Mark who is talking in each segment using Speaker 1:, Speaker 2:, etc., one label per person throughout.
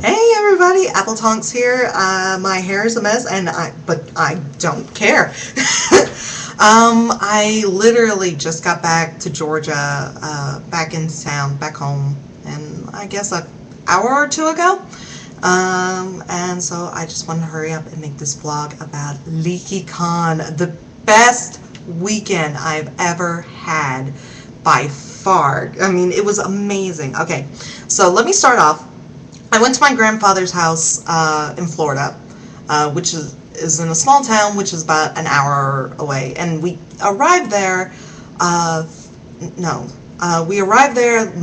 Speaker 1: Hey everybody, Apple Tonks here. My hair is a mess, but I don't care. I literally just got back to Georgia, back into town, back home, and I guess an hour or two ago. And so I just wanted to hurry up and make this vlog about LeakyCon, the best weekend I've ever had by far. I mean, it was amazing. Okay, so let me start off. I went to my grandfather's house in Florida, which is in a small town, which is about an hour away. And we arrived there, we arrived there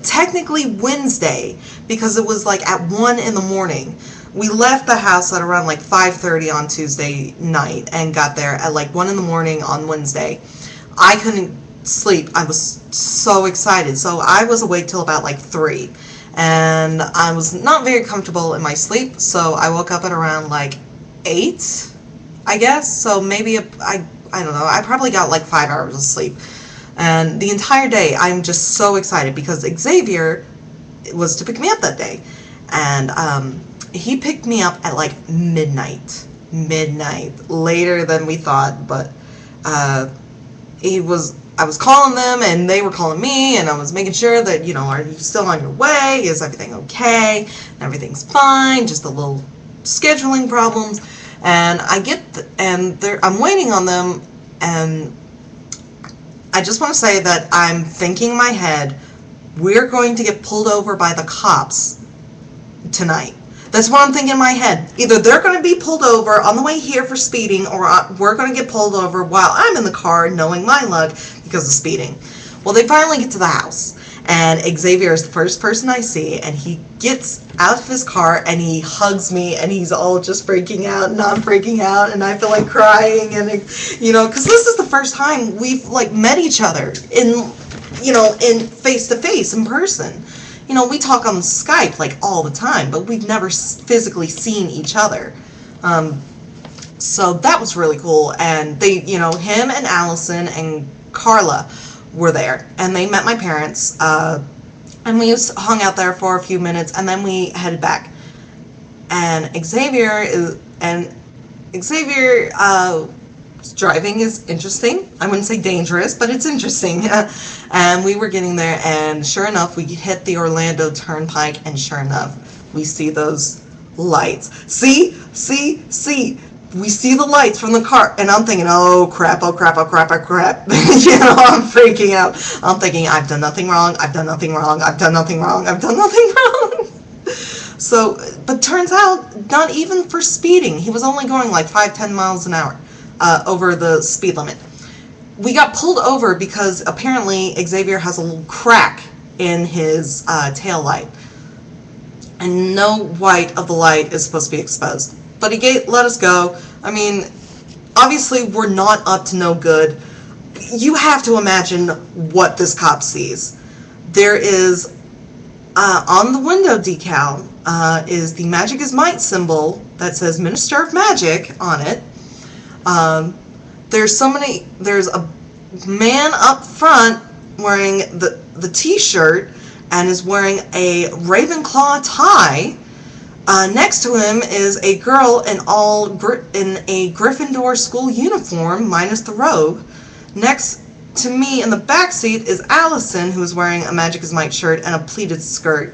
Speaker 1: technically Wednesday, because it was like at 1 in the morning. We left the house at around like 5:30 on Tuesday night and got there at like 1 in the morning on Wednesday. I couldn't sleep. I was so excited. So I was awake till about like 3, and I was not very comfortable in my sleep. So I woke up at around like 8, I guess. So maybe I don't know. I probably got like 5 hours of sleep. And the entire day I'm just so excited because Xavier was to pick me up that day. And he picked me up at like midnight, later than we thought, but I was calling them and they were calling me, and I was making sure that, are you still on your way? Is everything okay? And everything's fine, just a little scheduling problems. And I'm waiting on them, and I just want to say that I'm thinking in my head, we're going to get pulled over by the cops tonight. That's what I'm thinking in my head. Either they're going to be pulled over on the way here for speeding, or we're going to get pulled over while I'm in the car, knowing my luck, because of speeding. Well, they finally get to the house, and Xavier is the first person I see, and he gets out of his car, and he hugs me, and he's all just freaking out, and I'm freaking out, and I feel like crying, and, because this is the first time we've, like, met each other in face-to-face, in person. We talk on Skype like all the time, but we've never physically seen each other. So that was really cool. And they, him and Allison and Carla were there, and they met my parents. And we just hung out there for a few minutes, and then we headed back. And Xavier driving is interesting. I wouldn't say dangerous, but it's interesting. And we were getting there, and sure enough, we hit the Orlando Turnpike, and sure enough, we see those lights. See? We see the lights from the car, and I'm thinking, oh crap. I'm freaking out. I'm thinking, I've done nothing wrong. So, but turns out, not even for speeding. He was only going like 5-10 miles an hour. Over the speed limit. We got pulled over because apparently Xavier has a little crack in his tail light, and no white of the light is supposed to be exposed. But he let us go. I mean, obviously we're not up to no good. You have to imagine what this cop sees. There is on the window decal is the Magic is Might symbol that says Minister of Magic on it. There's a man up front wearing the t-shirt and is wearing a Ravenclaw tie. Next to him is a girl in a Gryffindor school uniform minus the robe. Next to me in the back seat is Allison, who is wearing a Magic is Might shirt and a pleated skirt.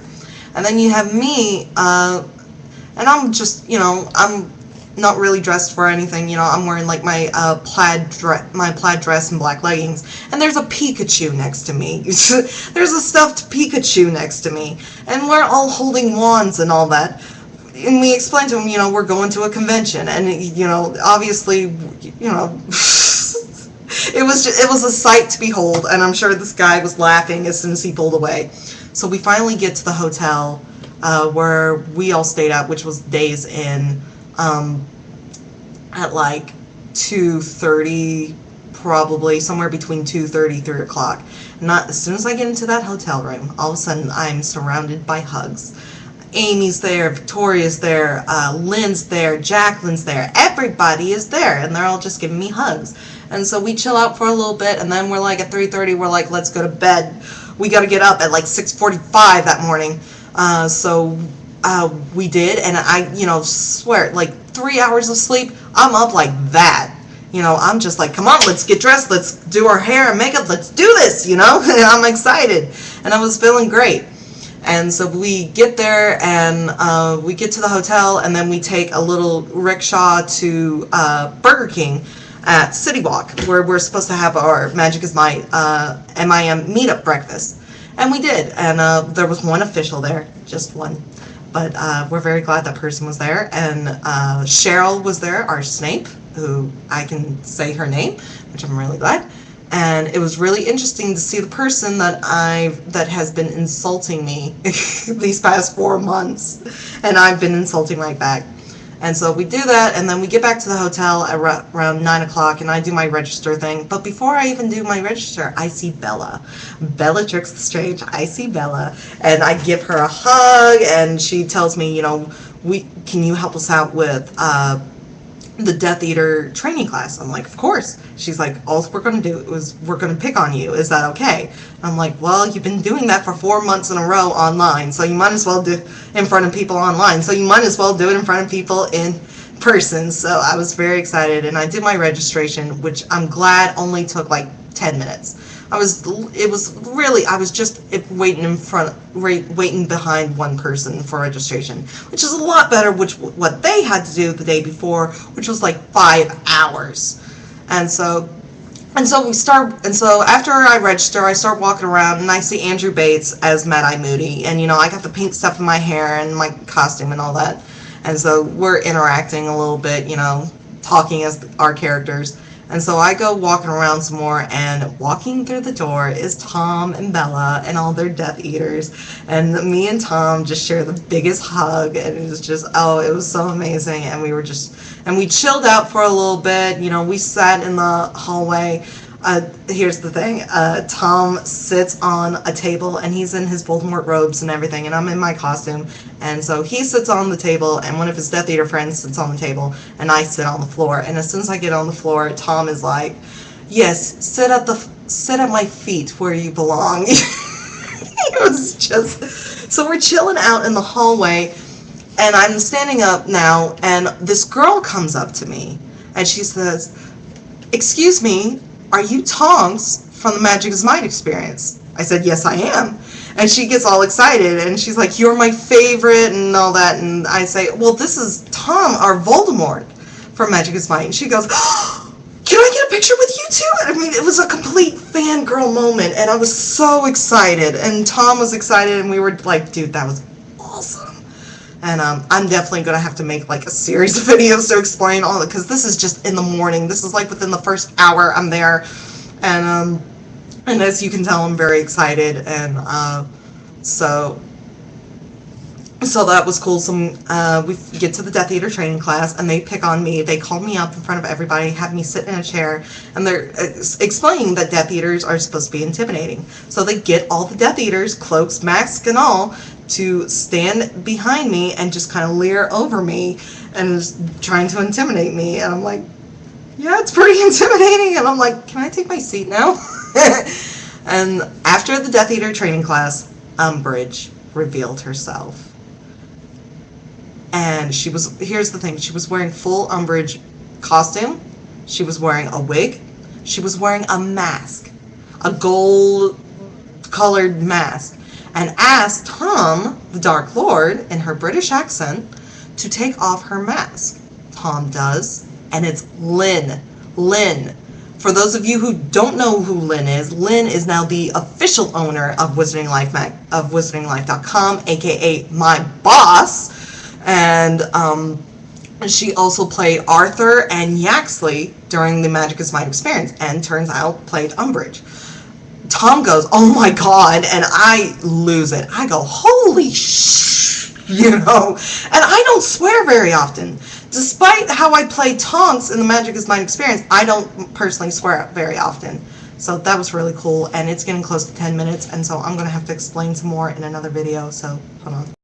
Speaker 1: And then you have me, and I'm just, I'm not really dressed for anything. I'm wearing like my plaid dress and black leggings, and there's a Pikachu next to me. There's a stuffed Pikachu next to me, and we're all holding wands and all that. And we explained to him, we're going to a convention, and obviously, it was a sight to behold, and I'm sure this guy was laughing as soon as he pulled away. So we finally get to the hotel where we all stayed at, which was Days Inn. At like 2:30, probably somewhere between 2:30, 3 o'clock. As soon as I get into that hotel room, all of a sudden I'm surrounded by hugs. Amy's there, Victoria's there, Lynn's there, Jacqueline's there. Everybody is there, and they're all just giving me hugs. And so we chill out for a little bit, and then we're like at 3:30, we're like, let's go to bed. we got to get up at like 6:45 that morning. So we did, and I, swear, like 3 hours of sleep, I'm up like that. I'm just like, come on, let's get dressed, let's do our hair and makeup, let's do this, and I'm excited, and I was feeling great. And so we get there, and we get to the hotel, and then we take a little rickshaw to Burger King at City Walk, where we're supposed to have our Magic is Might MIM meetup breakfast. And we did, and there was one official there, just one. But we're very glad that person was there, and Cheryl was there, our Snape, who I can say her name, which I'm really glad. And it was really interesting to see the person that has been insulting me these past 4 months, and I've been insulting right back. And so we do that, and then we get back to the hotel at around 9 o'clock, and I do my register thing. But before I even do my register, I see Bella. Bellatrix Lestrange. I see Bella, and I give her a hug, and she tells me, can you help us out with the Death Eater training class? I'm like, of course. She's like, all we're going to do is we're going to pick on you. Is that okay? I'm like, well, you've been doing that for 4 months in a row online, so you might as well do it in front of people online. So you might as well do it in front of people in person. So I was very excited, and I did my registration, which I'm glad only took like 10 minutes. I was just waiting behind one person for registration, which is a lot better, what they had to do the day before, which was like 5 hours. And so after I register, I start walking around, and I see Andrew Bates as Mad-Eye Moody, and I got the pink stuff in my hair and my costume and all that. And so we're interacting a little bit, talking as our characters. And so I go walking around some more, and walking through the door is Tom and Bella and all their Death Eaters. And me and Tom just share the biggest hug, and it was just, it was so amazing. And we chilled out for a little bit. We sat in the hallway. Here's the thing. Tom sits on a table, and he's in his Voldemort robes and everything, and I'm in my costume. And so he sits on the table, and one of his Death Eater friends sits on the table, and I sit on the floor. And as soon as I get on the floor, Tom is like, yes, sit at my feet where you belong. It was just, so we're chilling out in the hallway, and I'm standing up now, and this girl comes up to me, and she says, excuse me, are you Tonks from the Magic is Might experience? I said, yes, I am. And she gets all excited, and she's like, you're my favorite, and all that. And I say, well, this is Tom, our Voldemort from Magic is Might. And she goes, can I get a picture with you too? I mean, it was a complete fangirl moment, and I was so excited. And Tom was excited, and we were like, dude, that was awesome. And I'm definitely going to have to make like a series of videos to explain all of it, because this is just in the morning. This is like within the first hour I'm there. And as you can tell, I'm very excited. And so that was cool. We get to the Death Eater training class, and they pick on me. They call me up in front of everybody, have me sit in a chair, and they're explaining that Death Eaters are supposed to be intimidating. So they get all the Death Eaters, cloaks, masks, and all, to stand behind me and just kind of leer over me and trying to intimidate me. And I'm like, yeah, it's pretty intimidating. And I'm like, can I take my seat now? And after the Death Eater training class, Umbridge revealed herself. And here's the thing, she was wearing full Umbridge costume, she was wearing a wig, she was wearing a mask, a gold colored mask, and asked Tom, the Dark Lord, in her British accent, to take off her mask. Tom does, and it's Lynn. Lynn. For those of you who don't know who Lynn is now the official owner of WizardingLife.com, aka my boss. And she also played Arthur and Yaxley during the Magic is Might experience, and turns out played Umbridge. Tom goes, oh my god, and I lose it. I go, holy and I don't swear very often. Despite how I play Tonks in the Magic is Might experience, I don't personally swear very often. So that was really cool, and it's getting close to 10 minutes, and so I'm going to have to explain some more in another video, so hold on.